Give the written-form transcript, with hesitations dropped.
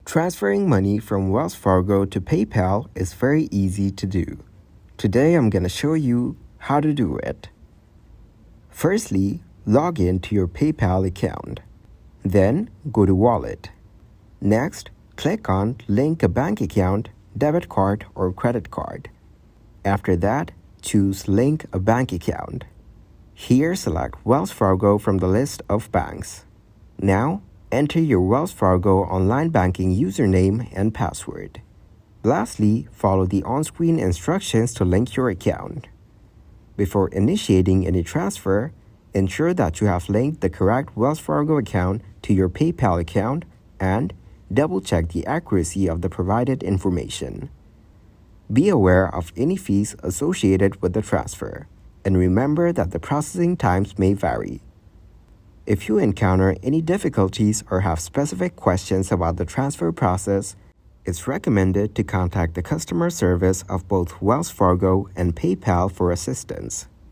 Transferring money from Wells Fargo to PayPal is very easy to do. Today I'm going to show you how to do it. Firstly, log in to your PayPal account. Then go to Wallet. Next, click on Link a bank account, debit card or credit card. After that, choose Link a bank account. Here select Wells Fargo from the list of banks. Now, enter your Wells Fargo online banking username and password. Lastly, follow the on-screen instructions to link your account. Before initiating any transfer, ensure that you have linked the correct Wells Fargo account to your PayPal account and double-check the accuracy of the provided information. Be aware of any fees associated with the transfer, and remember that the processing times may vary. If you encounter any difficulties or have specific questions about the transfer process, it's recommended to contact the customer service of both Wells Fargo and PayPal for assistance.